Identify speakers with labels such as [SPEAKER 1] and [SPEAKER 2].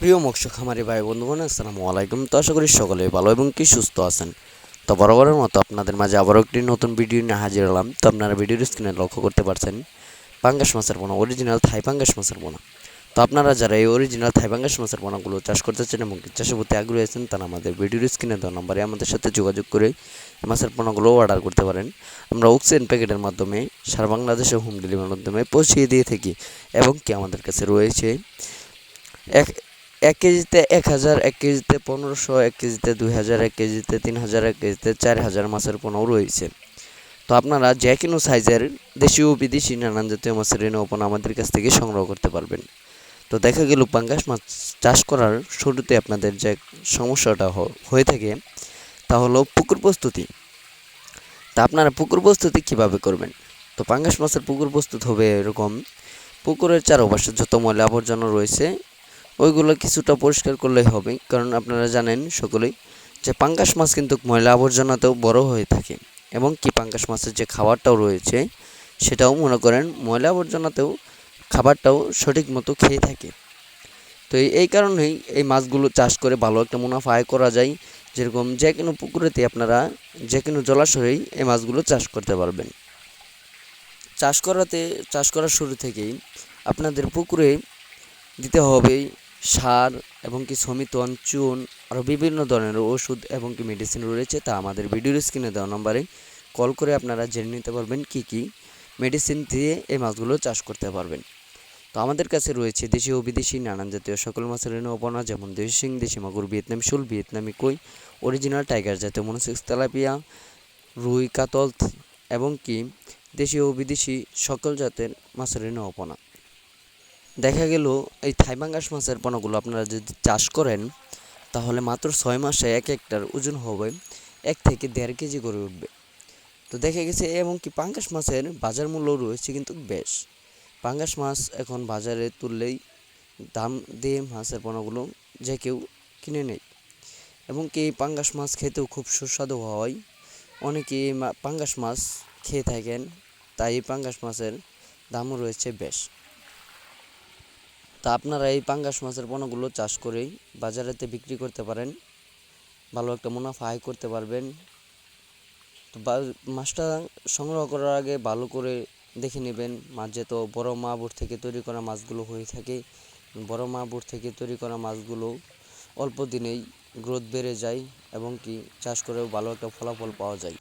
[SPEAKER 1] প্রিয় মৎস্য খামারি ভাই বন্ধুগণ, আসসালামু আলাইকুম। তো আশা করি সকলে ভালো এবং কি সুস্থ আছেন। তো বরাবরের মতো আপনাদের মাঝে আবারও একটি নতুন ভিডিও নিয়ে হাজির হলাম। তো আপনারা ভিডিওর স্ক্রিনে লক্ষ্য করতে পারছেন পাঙ্গাস মাছের পোনা, অরিজিনাল থাই পাঙ্গাস মাছের পোনা। তো আপনারা যারা এই অরিজিনাল থাই পাঙ্গাস মাছের পোনাগুলো চাষ করতে চান এবং চাষের প্রতি আগ্রহী আছেন, তারা আমাদের ভিডিওর স্ক্রিনে দেওয়া নম্বরে আমাদের সাথে যোগাযোগ করে মাছের পোনাগুলো অর্ডার করতে পারেন। আমরা অক্সিজেন প্যাকেটের মাধ্যমে সারা বাংলাদেশে হোম ডেলিভারির মাধ্যমে পৌঁছিয়ে দিয়ে থাকি এবং কি আমাদের কাছে রয়েছে এক এক কেজিতে ১,০০০, ১ কেজিতে ১৫০০, ১ কেজিতে ২,০০০, ১ কেজিতে ৩,০০০, ১ কেজিতে ৪,০০০ মাছের পোনাও রয়েছে। তো আপনারা যে কোনো সাইজের দেশি ও বিদেশি নানান জাতীয় মাছের রেণু পোনা আমাদের কাছ থেকে সংগ্রহ করতে পারবেন। তো দেখা গেল পাঙ্গাস মাছ চাষ করার শুরুতে আপনাদের যে সমস্যাটা হয়ে থাকে তা হলো পুকুর প্রস্তুতি। তা আপনারা পুকুর প্রস্তুতি কীভাবে করবেন? তো পাঙ্গাস মাছের পুকুর প্রস্তুত হবে এরকম: পুকুরের চারপাশে যত ময়লা আবর্জনা রয়েছে ওইগুলো কিছুটা পরিষ্কার করলেই হবে, কারণ আপনারা জানেন সকলেই যে পাঙ্গাস মাছ কিন্তু ময়লা আবর্জনাতেও বড় হয়ে থাকে এবং কি পাঙ্গাস মাছের যে খাবারটাও রয়েছে সেটাও মনে করেন ময়লা আবর্জনাতেও খাবারটাও সঠিক মতো খেয়ে থাকে। তো এই কারণেই এই মাছগুলো চাষ করে ভালো একটা মুনাফা আয় করা যায়। যেরকম যে কোনো পুকুরেতে আপনারা যে কোনো জলাশয়েই এই মাছগুলো চাষ করতে পারবেন। চাষ করার শুরু থেকেই আপনাদের পুকুরে দিতে হবে সার এবং কি সমিতন, চুন, আরও বিভিন্ন ধরনের ওষুধ এবং কি মেডিসিন রয়েছে, তা আমাদের ভিডিওর স্ক্রিনে দেওয়া নম্বরে কল করে আপনারা জেনে নিতে পারবেন কি কি মেডিসিন দিয়ে এই মাছগুলো চাষ করতে পারবেন। তো আমাদের কাছে রয়েছে দেশি ও বিদেশি নানান জাতীয় সকল মাছের রেণু পোনা, যেমন দেশি শিং, দেশি মাগুর, ভিয়েতনামি শোল, ভিয়েতনামি কই, অরিজিনাল টাইগার জাতীয় মনোসেক্স তেলাপিয়া, রুই, কাতল এবং কি দেশি ও বিদেশি সকল জাতের মাছের রেণু পোনা। দেখা গেল এই থাই পাঙ্গাস মাছের পোনাগুলো আপনারা যদি চাষ করেন তাহলে মাত্র ৬ মাসে এক একটার ওজন হবে ১ থেকে ১.৫ কেজি করে উঠবে। তো দেখা গেছে এবং কি পাঙ্গাস মাছের বাজার মূল্য রয়েছে কিন্তু বেশ। পাঙ্গাস মাছ এখন বাজারে তুললেই দাম দিয়ে মাছের পোনাগুলো যে কেউ কিনে নেয় এবং কি এই পাঙ্গাস মাছ খেতেও খুব সুস্বাদু হয়। অনেকেই পাঙ্গাস মাছ খেয়ে থাকেন, তাই এই পাঙ্গাস মাছের দামও রয়েছে বেশ। তা আপনারা এই পাঙ্গাস মাছের পোনাগুলো চাষ করেই বাজারেতে বিক্রি করতে পারেন, ভালো একটা মুনাফা আয় করতে পারবেন। তো মাছটা সংগ্রহ করার আগে ভালো করে দেখে নেবেন মাছ যেহেতু বড় মাগুর থেকে তৈরি করা মাছগুলো হয়ে থাকে। বড় মাগুর থেকে তৈরি করা মাছগুলো অল্প দিনেই গ্রোথ বেড়ে যায় এবং কি চাষ করেও ভালো একটা ফলাফল পাওয়া যায়।